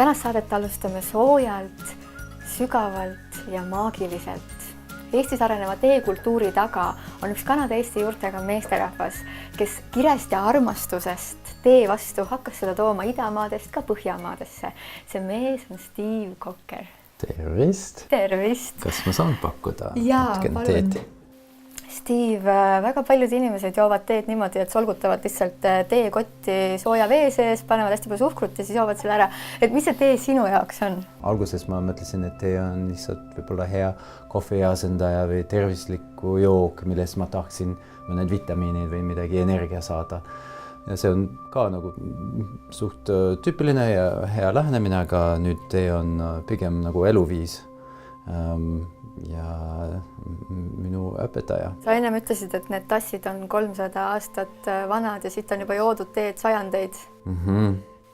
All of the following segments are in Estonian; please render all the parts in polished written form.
Tänast saadet alustame soojalt, sügavalt ja maagiliselt. Eestis areneva teekultuuri taga on üks Kanada-Eesti juurtega meesterahvas, kes kirest ja armastusest tee vastu hakkas seda tooma Idamaadest ka Põhjamaadesse. See mees on Steve Cocker. Tervist! Tervist! Kas ma saan pakkuda? Jaa, palun. Steve, väga paljud inimesed joovad teed niimoodi, et solgutavad lihtsalt teekotti sooja vee sees, panevad hästi palju suhkrut ja siis joovad selle ära. Et mis see tee sinu jaoks on? Alguses ma mõtlesin, et tee on lihtsalt võib-olla hea kohvi asendaja või tervisliku jook, milles ma tahaksin mõned vitamiinid või midagi energia saada. Ja see on ka nagu suht tüüpiline ja hea lähenemine, aga nüüd tee on pigem nagu eluviis. Ja minu õpetaja. Sa ennem ütlesid, et need tassid on 300 aastat vanad ja siit on juba joodud teed sajandeid.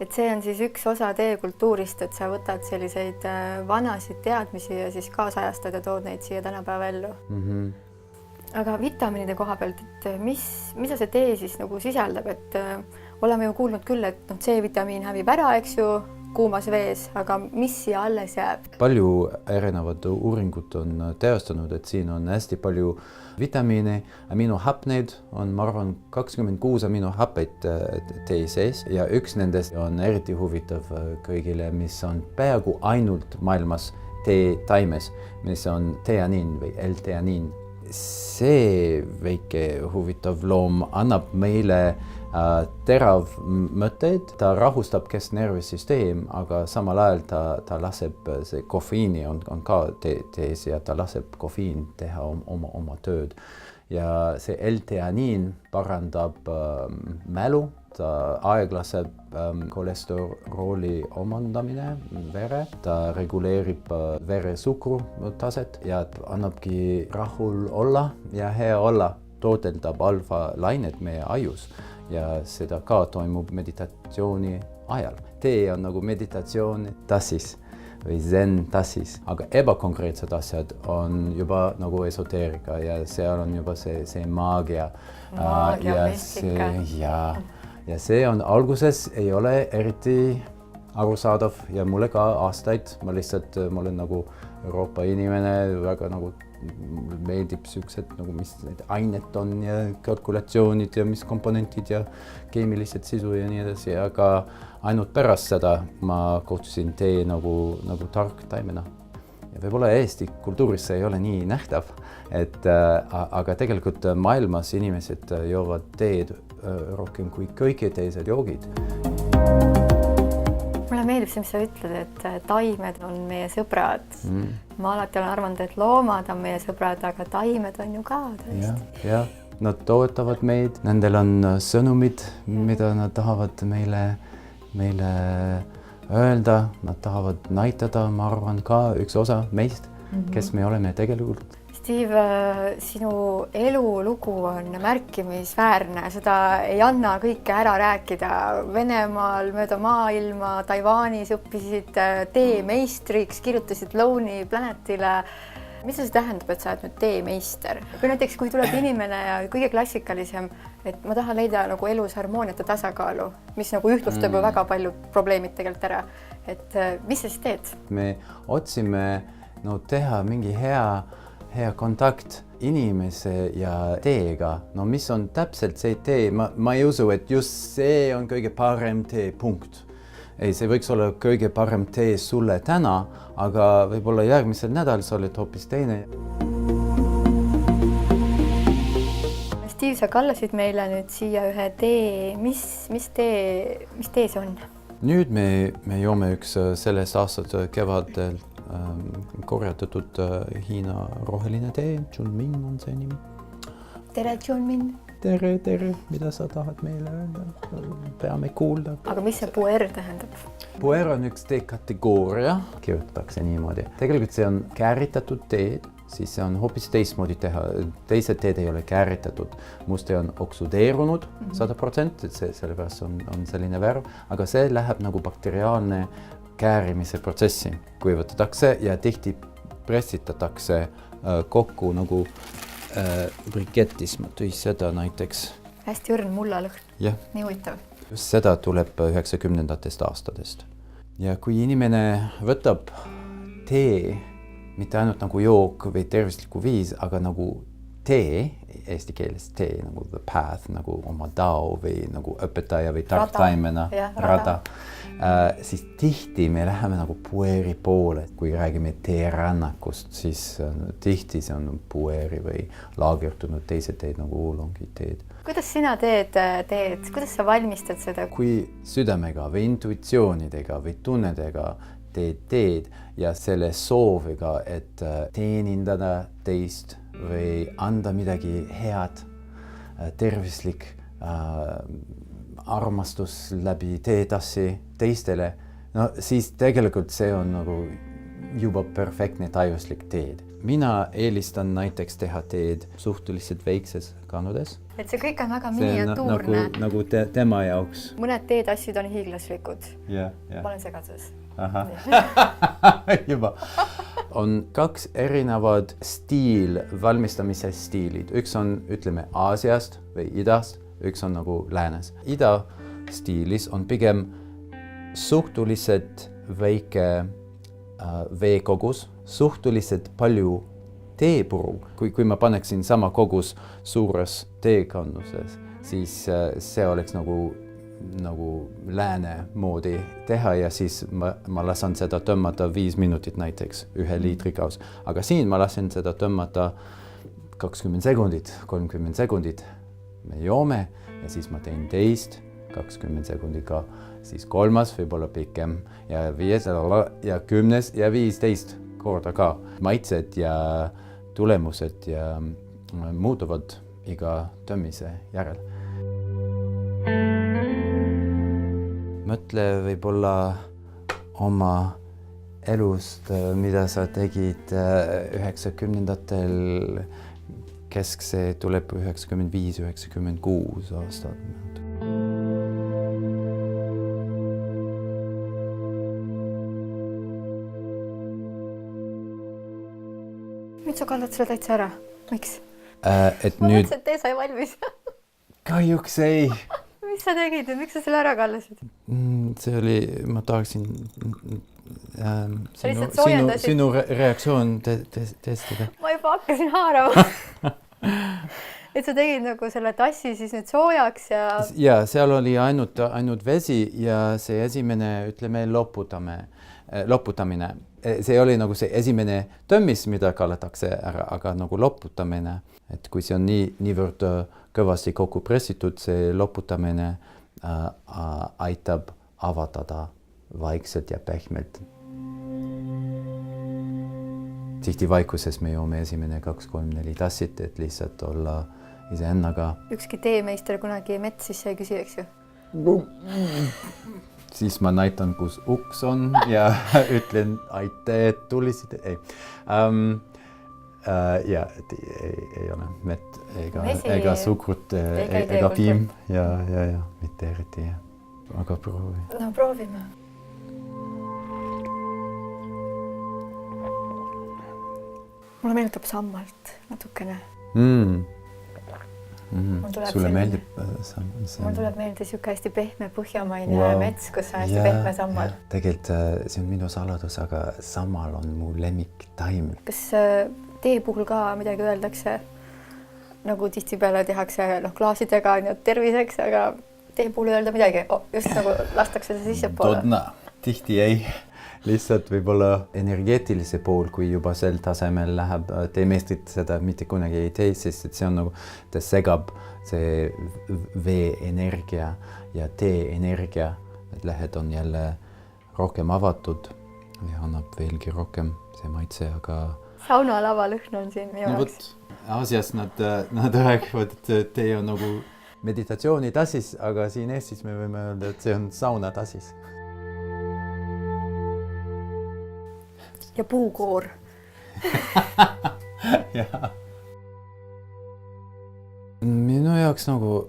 Et see on siis üks osa teekultuurist, et sa võtad selliseid vanasid teadmisi ja siis kaasajastad ja tood neid siia tänapäeva ellu. Aga vitamiinide koha pealt, et mida see tee siis nagu sisaldab, et oleme ju kuulnud küll, et C-vitamiin hävib ära, eks ju, kuumas vees, aga mis siia alles jääb? Palju erinevad uuringud on teostanud, et siin on hästi palju vitamiine, aminohapneid on, ma arvan, 26 aminohappeid tee sees ja üks nendest on eriti huvitav kõigile, mis on peaaegu ainult maailmas tee taimes, mis on teaniin või L-teaniin. See väike huvitav loom annab meile terav mõtteid, ta rahustab kesknervisüsteem, aga samal ajal ta laseb, see kofeiini on ka tees ja ta laseb kofeiin teha oma tööd. Ja see L-teaniin parandab mälu, ta aeglaseb kolesterooli omandamine vere, ta reguleerib veresukru taset ja annabki rahul olla ja hea olla, toodeldab alfa-lainet meie ajus. Ja seda ka toimub meditatsiooni ajal. Tee on nagu meditatsioon tassis või zen tassis, aga ebakonkreetsed asjad on juba nagu esoteerika ja seal on juba see maagia. Ja see on alguses ei ole eriti arusaadav ja mulle ka aastaid, ma olen nagu Euroopa inimene, väga nagu meeldib siuksed, nagu mis need ained on ja kalkulatsioonid ja mis komponentid ja keemilised sisu ja nii edasi, aga ainult pärast seda ma kohtusin tee nagu tark taimena. Ja võib-olla Eesti kultuuris see ei ole nii nähtav, aga tegelikult maailmas inimesed joovad teed rohkem kui kõik teised joogid. Mulle meeldib see, mis sa ütled, et taimed on meie sõbrad. Ma alati olen arvanud, et loomad on meie sõbrad, aga taimed on ju ka tõesti. Ja, nad toetavad meid, nendel on sõnumid, mida nad tahavad meile öelda, nad tahavad näitada, ma arvan ka üks osa meist, kes me oleme tegelikult. Steve, sinu elulugu on märkimisväärne, seda ei anna kõike ära rääkida. Venemaal, mööda maailma, Taiwanis õppisid teemeistriks, kirjutasid Lonely Planetile. Mis see tähendab, et sa oled nüüd teemeister? Või näiteks, kui tuleb inimene ja kõige klassikalisem, et ma tahan leida nagu elus harmooniat ja tasakaalu, mis nagu ühtlustab ju väga palju probleemid tegelikult ära. Et mis sa siis teed? Me otsime teha mingi hea kontakt inimese ja teega. Mis on täpselt see tee? Ma ei usu, et just see on kõige parem tee, punkt. Ei, see võiks olla kõige parem tee sulle täna, aga võib-olla järgmisel nädal sa oled hoopis teine. Steve, sa kallasid meile nüüd siia ühe tee. Mis tee see on? Nüüd me joome üks sellest aastat kevadel korjatatud Hiina roheline tee. Junmin on see nimi. Tere, Junmin. Tere, mida sa tahad meile öelda? Peame kuulda. Aga mis see puer tähendab? Puer on üks teekategooria, kirjutatakse niimoodi. Tegelikult see on kääritatud teed, siis see on hoopis teistmoodi teha. Teised teed ei ole kääritatud. Muste on oksudeerunud 100%, et sellepärast on selline värv, aga see läheb nagu bakteriaalne käärimise protsessi, kui võtatakse ja tihti pressitatakse kokku nagu briketis, ma tõi seda näiteks. Hästi õrn mullalõhn. Jah. Nii huvitav. Just seda tuleb 90-ndatest aastatest. ja kui inimene võtab tee, mitte ainult nagu jook või tervisliku viis, aga nagu tee, eesti keeles tee, nagu the path, nagu oma dao või nagu õpetaja või tarktaimena, rada. Siis tihti me läheme nagu pueri poole, kui räägime teerännakust, siis tihti see on pueri või laagertunud teised teed nagu oolongi teed. Kuidas sina teed, kuidas sa valmistad seda? Kui südamega või intuitsioonidega või tunnedega teed ja selle sooviga, et teenindada teist või anda midagi head, tervislik armastus läbi teetassi teistele, no siis tegelikult see on nagu juba perfektne tajuslik teed. Mina eelistan näiteks teha teed suhteliselt väikses kannudes. Et see kõik on väga miniatuurne. Nagu tema jaoks. Mõned teetassid on hiiglaslikud. Ja. Ma olen segaduses. Juba. On 2 erinevad valmistamise stiilid. Üks on, ütleme, Aasiast või idast, üks on nagu läänes. Ida stiilis on pigem suhteliselt väike veekogus, suhteliselt palju teepuru. Kui ma paneksin sama kogus suures teekannuses, siis see oleks nagu lääne moodi teha ja siis ma lasen seda tõmmata 5 minutit näiteks 1 liitri kaus. Aga siin ma lasen seda tõmmata 20 sekundit, 30 sekundit. Me joome ja siis ma teen teist 20 sekundiga, siis 3. võib-olla pikem ja 5. ja 10. ja 15 korda ka. Maitsed ja tulemused ja muutuvad iga tõmmise järel. Mõtle võib-olla oma elust, mida sa tegid 90-ndatel, keskse tuleb 95-96 aastat. Nüüd sa kallad selle täitsa ära. Miks? Et ma nüüd... mõtlesin, et tee sai valmis. Kahjuks ei. Mis sa tegid ja miks sa selle ära kallasid? See oli, ma tahaksin sinu reaktsioon testida. Ma juba hakkasin haarama. Et sa tegid nagu selle tassi siis nüüd soojaks ja... Ja, seal oli ainult vesi ja see esimene, ütleme, loputamine. See oli nagu see esimene tõmmis, mida kallatakse ära, aga nagu loputamine. Et kui see on niivõrd kõvasti kokku pressitud, see loputamine aitab avatada vaikselt ja pehmelt. Tihti vaikuses me joome esimene 2, 3, 4 tassit, et lihtsalt olla iseennaga. Ükski teemeister kunagi mets siis ei küsi, eks ju? Siis ma näitan, kus uks on ja ütlen aitäh, et tulisid. Ei. Ja ei ole mett ega sukrut ega piim. Ja, mitte eriti. Aga proovi. No proovime. Mulle meenutab sammalt natukene. Sulle meeldib sammal? Mul tuleb meelde siuke hästi pehme põhjamaine mets, kus on hästi pehme sammal. Tegelikult see on minu saladus, aga sammal on mu lemmiktaim. Kas tee puhul ka midagi öeldakse? Nagu tihtipeale tehakse klaasidega terviseks, aga tee puhul ei öelda midagi. Just nagu lastakse see sisse poole. Todna, tihti ei. Lihtsalt võib-olla energeetilise pool, kui juba sel tasemel läheb teemeistrit seda mitte kunagi ei tee, sest see on nagu, ta segab see vee-energia ja tee-energia. Need lehed on jälle rohkem avatud ja annab veelgi rohkem see maitse, aga... Saunalava lõhn on siin minu jaoks. Aasias nad räägivad, et tee on nagu meditatsioonitassis, aga siin Eestis me võime öelda, et see on saunatassis. Ja puukoor. Minu jaoks nagu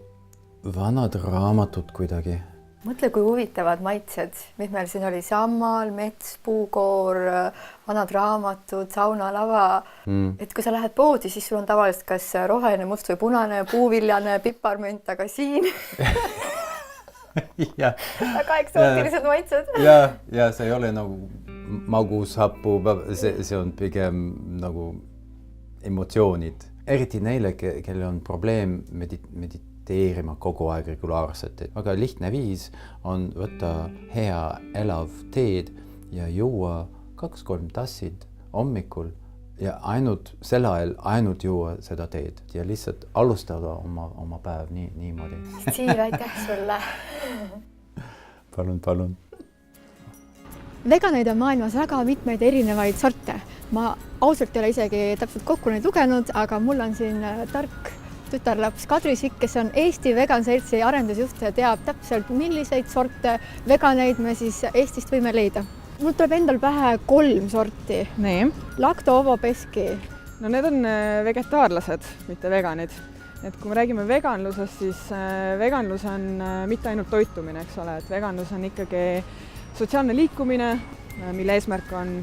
vanad raamatud kuidagi. Mõtle, kui huvitavad maitsed. Mis meil siin oli sammal, mets, puukoor, vanad raamatud, saunalava. Et kui sa lähed poodi, siis sul on tavaliselt kas roheline, must või punane, puuviljane, piparmünt, aga siin... ja, väga eksootilised maitsed. ja see ei ole nagu magus, happu, see on pigem nagu emotsioonid. Eriti neile, kellel on probleem mediteerima kogu aeg regulaarselt. Väga lihtne viis on võtta hea elav teed ja juua 2-3 tassid hommikul ja sel ajal ainult juua seda teed ja lihtsalt alustada oma päev niimoodi. Siil, aitäh sulle! Palun. Veganeid on maailmas väga mitmeid erinevaid sorte. Ma ausalt ei ole isegi täpselt kokku neid lugenud, aga mul on siin tark tütarlaps Kadri Sikk, kes on Eesti Vegan Seltsi arendusjuht ja teab täpselt, milliseid sorte veganeid me siis Eestist võime leida. Mul tuleb endal pähe 3 sorti. Nii. Lacto Ovo Peski. No need on vegetaarlased, mitte veganid. Et kui me räägime veganlusest, siis veganlus on mitte ainult toitumine, eks ole, et veganlus on ikkagi sotsiaalne liikumine, mille eesmärk on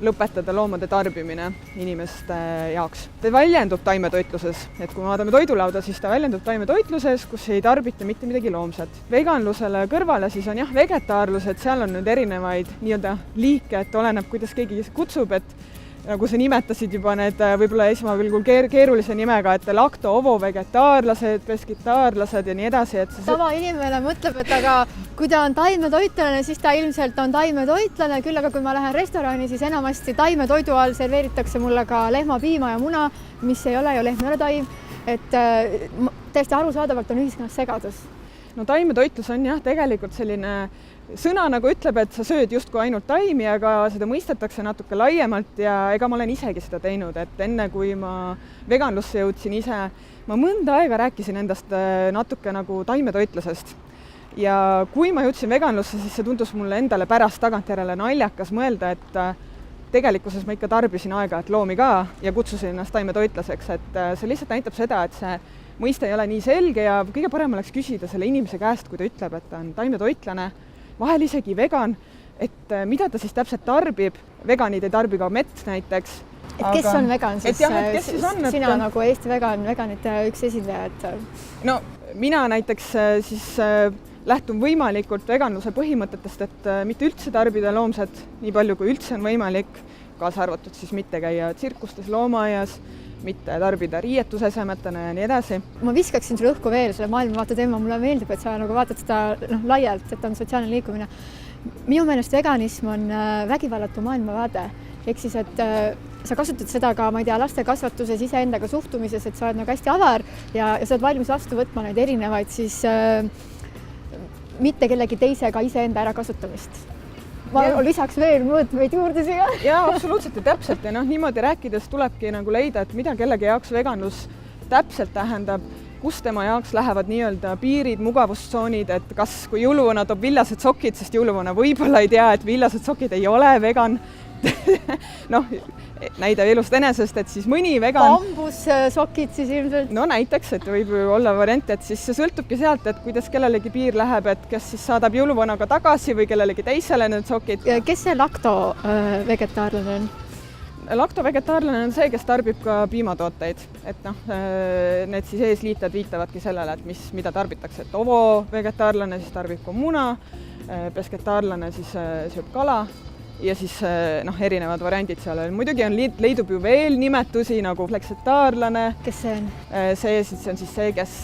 lõpetada loomade tarbimine inimeste jaoks. Ta väljendub taimetoitluses, et kui me vaatame toidulauda, siis ta väljendub taimetoitluses, kus ei tarbita mitte midagi loomset. Veganlusele kõrvale siis on vegetaarlus, et seal on nüüd erinevaid nii-öelda liike, et oleneb, kuidas keegi kutsub, et nagu sa nimetasid juba need võib-olla esmapilgul keerulise nimega, et lacto ovo vegetaarlased, peskitaarlased ja nii edasi. Et sama inimene mõtleb, et aga kui ta on taimetoitlane, siis ta ilmselt on taimetoitlane, küll aga kui ma lähen restorani, siis enamasti taimetoidu all serveeritakse mulle ka lehmapiima ja muna, mis ei ole ju lehm, ei ole taim. Et täiesti arusaadavalt on ühiskonnas segadus. No taimetoitlus on tegelikult selline sõna nagu ütleb, et sa sööd justkui ainult taimi, aga seda mõistetakse natuke laiemalt ja ega ma olen isegi seda teinud, et enne kui ma veganlusse jõudsin ise, ma mõnda aega rääkisin endast natuke nagu taimetoitlusest. Ja kui ma jõudsin veganlusse, siis see tundus mulle endale pärast tagantjärele naljakas mõelda, et tegelikkuses ma ikka tarbisin aega, et loomi ka ja kutsusin ennast taimetoitlaseks, et see lihtsalt näitab seda, et see mõiste ei ole nii selge ja kõige parem oleks küsida selle inimese käest, kui ta ütleb, et ta on taimetoitlane, vahel isegi vegan, et mida ta siis täpselt tarbib. Veganid ei tarbi ka mett näiteks. Et kes on vegan siis? Kes siis on? Sina nagu Eesti veganite üks esindajad. No mina näiteks siis lähtun võimalikult veganluse põhimõtetest, et mitte üldse tarbida loomset nii palju, kui üldse on võimalik, kaasa arvatud siis mitte käia tsirkustes, loomaaias, mitte tarbida riietusesemetena ja nii edasi. Ma viskaksin sulle õhku veel selle maailmavaate teema. Mulle meeldib, et sa nagu vaatad seda laialt, et on sotsiaalne liikumine. Minu meelest veganism on vägivallatu maailmavaade. Ehk siis, et sa kasutad seda ka, ma ei tea, laste kasvatuses, iseendaga suhtumises, et sa oled nagu hästi avar ja sa oled valmis vastu võtma neid erinevaid siis mitte kellegi teisega iseenda ära kasutamist. Ma lisaks veel mõõtmeid juurde siia. Jaa, absoluutselt ja täpselt. Ja niimoodi rääkides tulebki nagu leida, et mida kellegi jaoks veganlus täpselt tähendab, kus tema jaoks lähevad nii-öelda piirid, mugavustsoonid, et kas kui jõuluvana toob villased sokid, sest jõuluvana võib-olla ei tea, et villased sokid ei ole vegan. Näide elust enesest, et siis mõni vegan... Bambussokid siis ilmselt? No näiteks, et võib ju olla variant, et siis see sõltubki sealt, et kuidas kellelegi piir läheb, et kes siis saadab jõuluvanaga tagasi või kellelegi teisele need sokid. Kes see lacto vegetaarlane on? Lacto vegetaarlane on see, kes tarbib ka piimatooteid. Et need siis eesliited viitavadki sellele, et mida tarbitakse. Et ovo vegetaarlane siis tarbib ka muna, pesketaarlane siis sööb kala. Ja siis erinevad variandid seal. Muidugi leidub ju veel nimetusi nagu flexetaarlane. Kes see on? See on siis see, kes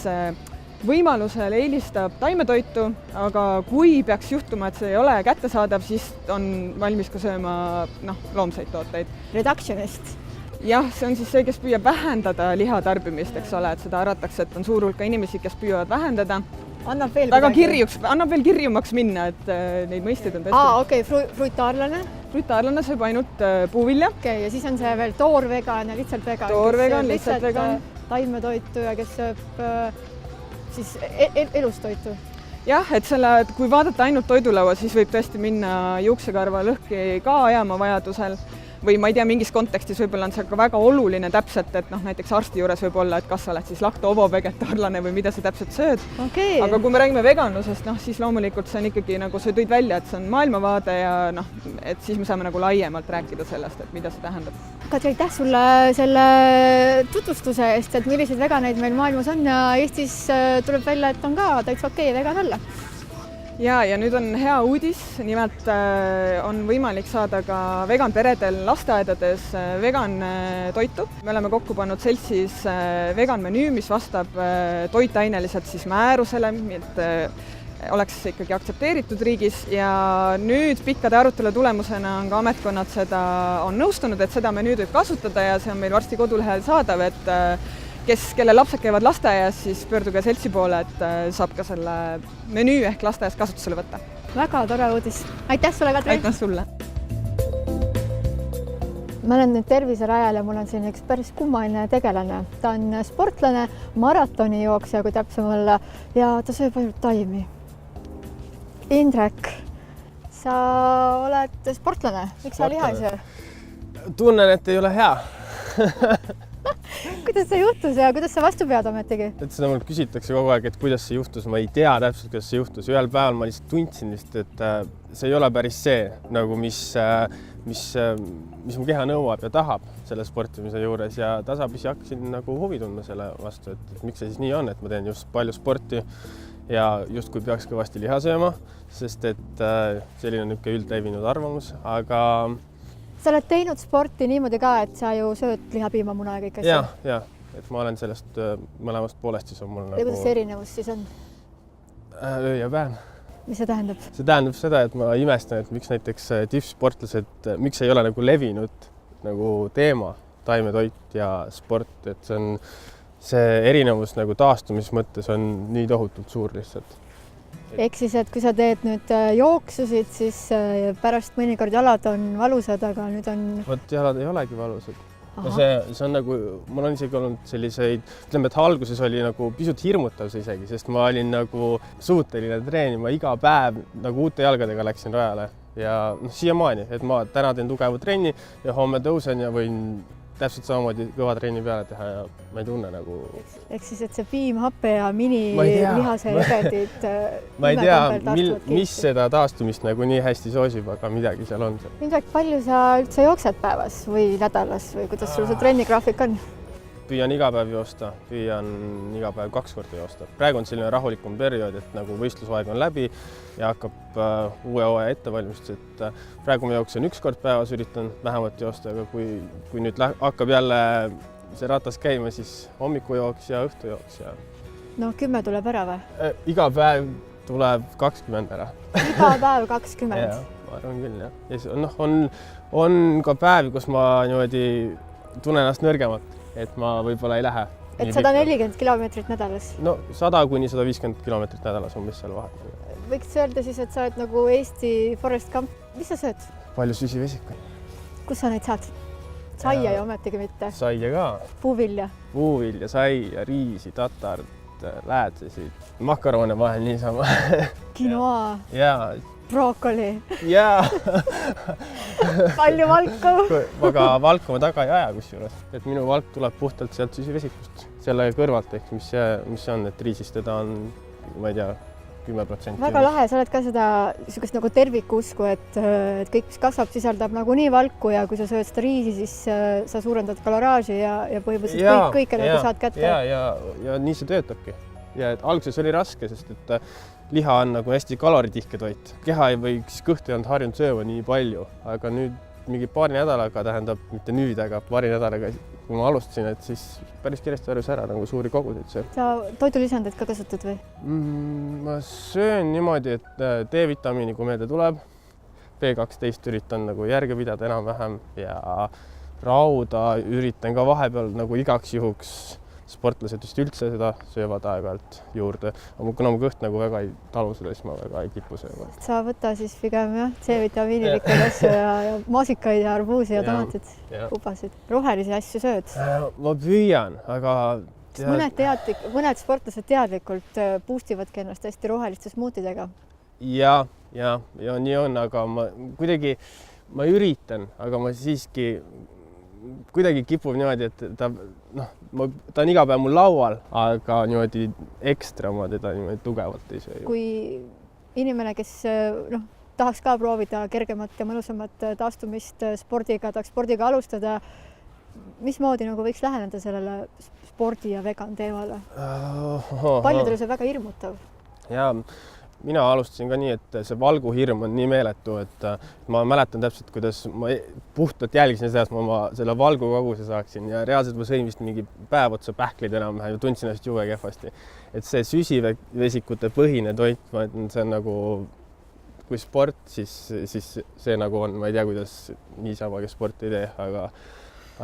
võimalusel eelistab taimetoitu, aga kui peaks juhtuma, et see ei ole kättesaadav, siis on valmis ka sööma loomseid tooteid. Reductionist? Jah, see on siis see, kes püüab vähendada liha tarbimist, eks ole, et seda arvatakse, et on suur hulka inimesi, kes püüavad vähendada. Annab veel kirjumaks minna, et neid mõisteid on tõesti. Okei, fruitaarlane? Fruitaarlane sööb ainult puuvilja. Okei, ja siis on see veel toorvegan ja lihtsalt vegan. Toorvegan, lihtsalt vegan. Taimetoitu ja kes sööb siis elustoitu. Jah, et kui vaadata ainult toidulaua, siis võib tõesti minna juuksekarva lõhki ka ajama vajadusel. Või ma ei tea, mingis kontekstis võib-olla on see ka väga oluline täpselt, et näiteks arsti juures võib olla, et kas sa oled siis lacto ovo vegetaarlane või mida sa täpselt sööd. Okay. Aga kui me räägime veganlusest, siis loomulikult see on ikkagi, nagu sa tõid välja, et see on maailmavaade ja et siis me saame nagu laiemalt rääkida sellest, et mida see tähendab. Kadri, aitäh sulle selle tutvustuse eest, et milliseid veganeid meil maailmas on ja Eestis tuleb välja, et on ka täitsa okei vegan olla. ja nüüd on hea uudis, nimelt on võimalik saada ka vegan peredel lasteaedades vegan toitu. Me oleme kokku pannud seltsis vegan menüü, mis vastab toitaineliselt siis määrusele, et oleks ikkagi aktsepteeritud riigis ja nüüd pikkade arutelu tulemusena on ka ametkonnad on nõustunud, et seda menüüd võib kasutada ja see on meil varsti kodulehel saadav, et kelle lapsed käivad lasteaias, siis pöörduge seltsi poole, et saab ka selle menüü ehk lasteaias kasutusele võtta. Väga tore uudis. Aitäh sulle, Katrin! Aitäh sulle! Ma olen nüüd terviserajal ja mul on siin üks päris kummaline tegelane. Ta on sportlane, maratonijooksja, kui täpsem olla, ja ta sööb ainult taimi. Indrek, sa oled sportlane, miks sa liha ei söö? Tunnen, et ei ole hea. Kuidas see juhtus ja kuidas sa vastu pead ometigi? Et seda mul küsitakse kogu aeg, et kuidas see juhtus. Ma ei tea täpselt, kuidas see juhtus. Ühel päeval ma lihtsalt tundsin, et see ei ole päris see, nagu mis mu keha nõuab ja tahab selle sportimise juures ja tasapisi hakkasin nagu huvi tundma selle vastu, et miks see siis nii on, et ma teen just palju sporti ja justkui peaks kõvasti liha sööma, sest et selline on niisugune üldlevinud arvamus, aga sa oled teinud sporti niimoodi ka, et sa ju sööd liha, piima, muna ja kõik asja? Ja, et ma olen sellest mõlemast poolest, siis on mul nagu... Ja kuidas see erinevus siis on? Öö ja päev. Mis see tähendab? See tähendab seda, et ma imestan, et miks näiteks tippsportlased, miks ei ole nagu levinud nagu teema, taimetoit ja sport, et see erinevus nagu taastumismõttes on nii tohutult suur lihtsalt. Ehk siis, et kui sa teed nüüd jooksusid, siis pärast mõnikord jalad on valusad, aga nüüd on... Vot jalad ei olegi valusad. Ja see on nagu, mul on isegi olnud selliseid, ütleme, et alguses oli nagu pisut hirmutav see isegi, sest ma olin nagu suuteline treenima iga päev, nagu uute jalgadega läksin rajale ja siiamaani, et ma täna teen tugeva trenni ja homme tõusen ja võin täpselt samamoodi kõva trenni peale teha ja ma ei tunne nagu... Ehk siis, et see piim, happe ja minilihase jõgedid ma ei tea, mis seda taastumist nagu nii hästi soosib, aga midagi seal on. Indrek, palju sa üldse jooksed päevas või nädalas või kuidas sul see trennigraafik on? Püüan iga päev joosta, püüan iga päev 2 korda joosta. Praegu on selline rahulikum periood, et nagu võistlusaeg on läbi ja hakkab uue hooaja ettevalmistus, et praegu ma jooksen 1 kord päevas, üritan vähemalt joosta, aga kui nüüd hakkab jälle see ratas käima, siis hommikujooks ja õhtujooks. Ja... No 10 tuleb ära või? Iga päev tuleb 20 ära. Iga päev 20? Ja, ma arvan küll, jah. Ja on ka päevi, kus ma niimoodi tunnen ennast nõrgemalt. Et ma võib-olla ei lähe. Et 140 kilomeetrit nädalas? No 100 kuni 150 kilomeetrit nädalas on mis seal vahet. Võiks öelda siis, et sa oled nagu Eesti Forrest Gump. Mis sa sööd? Palju süsivesikuid. Kus sa neid saad? Saia ju ometigi mitte. Saia ka. Puuvilja? Puuvilja, saia, riisi, tatart, läätsesid, makaroone vahel niisama. Quinoa. Jaa. Brookoli. Jaa. Palju valku. Aga valku ma taga ei aja kusjuures. Et minu valk tuleb puhtalt sealt süsivesikust. Selle kõrvalt, ehk mis see on, et riisist teda on, ma ei tea, 10%. Väga lahe, sa oled ka seda niisugust nagu tervikusku, et kõik, mis kasvab, sisaldab nagu nii valku ja kui sa sööd seda riisi, siis sa suurendad kaloraaži ja põhimõtteliselt kõike nagu saad kätte. Ja nii see töötabki. Ja et alguses oli raske, sest et liha on nagu hästi kaloritihke toit. Keha ei võiks kõht ei olnud harjunud sööma nii palju, aga nüüd mingi paari nädalaga, tähendab mitte nüüd, aga paari nädalaga, kui ma alustasin, et siis päris kiiresti harjus ära nagu suuri koguseid sööb. Sa toidulisandid ka kasutad või? Ma söön niimoodi, et D-vitamiini, kui meelde tuleb, B12 üritan nagu järge pidada enam-vähem ja rauda üritan ka vahepeal nagu igaks juhuks. Sportlased vist üldse seda söövad aeg-ajalt juurde. Kuna mu kõht nagu väga ei talu seda, siis ma väga ei kipu sööma. Sa võta siis pigem C-vitamiinilikud asju ja maasikaid ja arbuusi ja tomatid, ubasid. Rohelisi asju sööd? Ma püüan, aga... Mõned sportlased teadlikult boostivadki ennast hästi roheliste smuutidega. Ja nii on, aga ma üritan, aga ma siiski kuidagi kipub niimoodi, et ta on iga päev mul laual, aga niimoodi ekstra ma teda niimoodi tugevalt ei söö. Kui inimene, kes tahaks ka proovida kergemat ja mõnusamat taastumist spordiga, tahaks spordiga alustada, mismoodi nagu võiks läheneda sellele spordi ja vegan teemale? Paljudele see väga hirmutav. Ja mina alustasin ka nii, et see valguhirm on nii meeletu, et ma mäletan täpselt, kuidas ma puhtalt jälgisin seda, et ma oma selle valgu koguse saaksin ja reaalselt ma sõin vist mingi päev otsa pähklid enam-vähem ja tundsin ennast jube kehvasti. Et see süsivesikute põhine toit, see on nagu, kui sport, siis see nagu on, ma ei tea, kuidas niisama, kes sporti ei tee, aga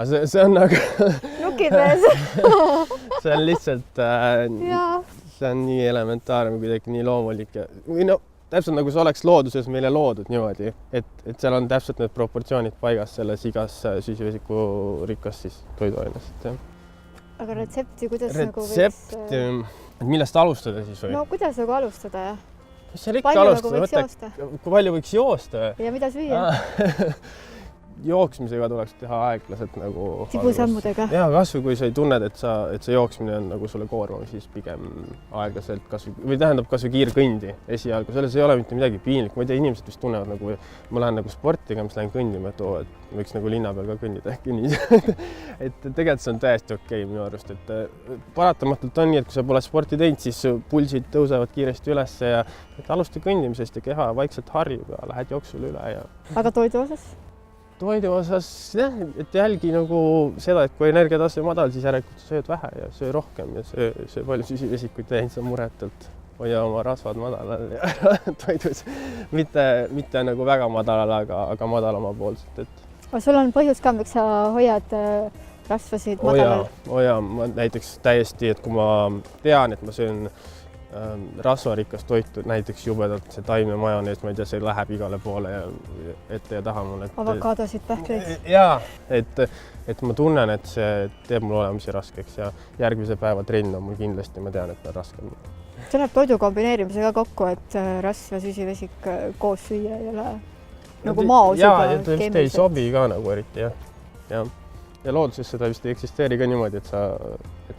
see on nagu Nukides. see on lihtsalt see on nii elementaarne, kuidagi nii loomulik ja või no täpselt nagu see oleks looduses meile loodud niimoodi, et seal on täpselt need proportsioonid paigas selles igas süsivesiku rikas siis toiduainest. Aga retsepti, kuidas retsept, millest alustada siis või? No kuidas nagu alustada, jah? Mis seal ikka alustada? Kui palju võiks joosta? Ja mida süüa? Jooksmisega tuleks teha aeglaselt nagu tibusammudega. Ja kasvõi kui sa ei tunned, et see jooksmine on nagu sulle koormav, siis pigem aeglaselt või tähendab kasvõi kiirkõndi esialgu. Selles ei ole mitte midagi piinlik. Ma ei tea, inimesed vist tunnevad nagu, ma lähen nagu sportiga, mis lähen kõndima, et võiks nagu linna peal ka kõndida ehk nii. Et tegelikult see on täiesti okei minu arust, et paratamatult on nii, et kui sa pole sporti teinud, siis pulsid tõusevad kiiresti üles ja alusta kõndimisest ja keha vaikselt harjub ja lähed jooksule üle. Aga toidu osas? Toidu osas, et jälgi nagu seda, et kui energiatase madal, siis järelikult sööd vähe ja söö rohkem ja söö palju süsivesikuid ja sa muretult hoia oma rasvad madalal ja toidus. Mitte nagu väga madalal, aga madalama poolselt. Aga sul on põhjus ka, miks sa hoiad rasvasid madalal? Oja, ma näiteks täiesti, et kui ma tean, et ma söön rasvarikast toitu, näiteks jubedalt see taimne majonees, ma ei tea, see läheb igale poole ja ette ja taha mulle. Avokaadosid, pähkleid. Jaa, et ma tunnen, et see teeb mul olemusi raskeks ja järgmise päeva trenn on mul kindlasti, ma tean, et on raskem. See läheb toidu kombineerimisega kokku, et rasv ja süsivesik koos süüa ei ole nagu maos juba keemiliselt. Jaa, ja ei sobi ka nagu eriti, jah. Ja looduses seda vist ei eksisteeri ka niimoodi, et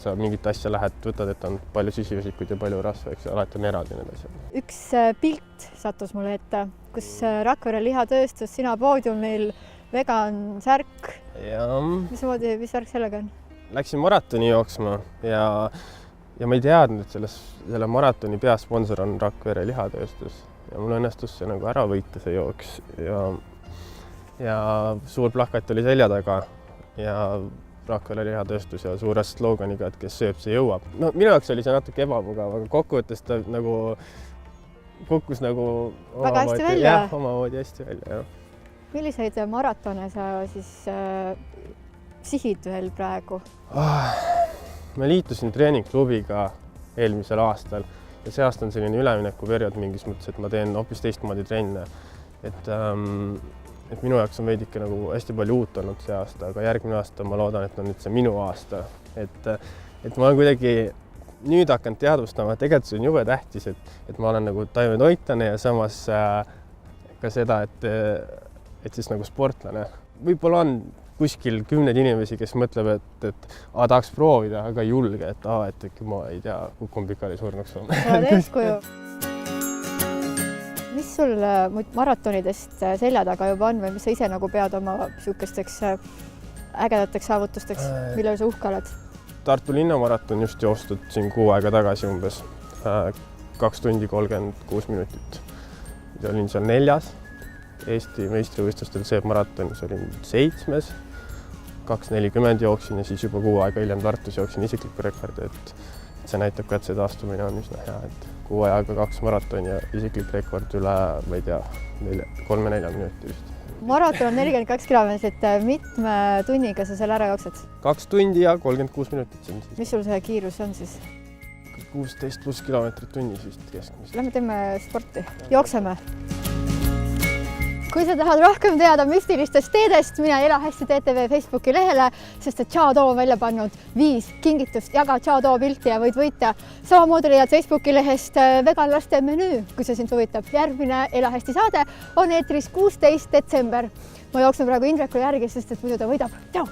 sa mingit asja lähed, võtad, et on palju süsivesikuid ja palju rasva, eks alati on eraldi need asjad. Üks pilt sattus mulle ette, kus Rakvere lihatööstus, sina poodiumil, vegan särk. Mis värk sellega on? Läksin maratoni jooksma ja ma ei teadnud, et selle maratoni peasponsor on Rakvere lihatööstus ja mul õnnestus see nagu ära võita see jooks ja suur plakat oli selja taga ja Rakvere lihatööstus ja suure sloganiga, et kes sööb, see jõuab. No minu jaoks oli see natuke ebamugav, aga kokkuvõttes ta nagu kukkus nagu väga hästi välja. Jah, omamoodi hästi välja, jah. Milliseid maratone sa siis sihid veel praegu? Ma liitusin treeningklubiga eelmisel aastal ja see aasta on selline üleminekuperiood mingis mõttes, et ma teen hoopis teistmoodi trenne. Et minu jaoks on veidike nagu hästi palju uut olnud see aasta, aga järgmine aasta ma loodan, et on nüüd see minu aasta. Et ma olen kuidagi nüüd hakanud teadvustama, et tegelikult see on jube tähtis, et ma olen nagu taimetoitlane ja samas ka seda, et siis nagu sportlane. Võib-olla on kuskil 10 inimesi, kes mõtleb, et tahaks proovida, aga ei julge, et ma ei tea, kukun pikali surnuks. Mis sul maratonidest selja taga juba on või mis sa ise nagu pead oma sihukesteks ägedateks saavutusteks, millele sa uhke oled? Tartu linnamaraton just joostud siin 6 aega tagasi umbes 2 tundi 36 minutit. Olin seal 4. Eesti meistrivõistlustel C-maratonis olin 7. 2.40 jooksin ja siis juba 6 aega hiljem Tartus jooksin isiklikku rekordi, et see näitab ka, et see taastumine on üsna hea, et 6 aega 2 maratoni ja isiklik rekord üle, ma ei tea, 3-4 minuti vist. Maraton on 42 kilomeetrit, mitme tunniga sa selle ära jooksed? 2 tundi ja 36 minutit siin. Mis sul see kiirus on siis? 16+ kilomeetrit tunnis vist keskmist. Lähme teeme sporti, jookseme. Kui sa tahad rohkem teada müstilistest teedest, mine Ela hästi TTV Facebooki lehele, sest et Tšaado on välja pannud 5 kingitust, jaga Tšaado pilti ja võid võita. Samamoodi leiad Facebooki lehest veganlaste menüü, kui see sind huvitab. Järgmine Ela hästi saade on eetris 16. detsember. Ma jooksen praegu Indreku järgi, sest et muidu ta võidab. Tšau!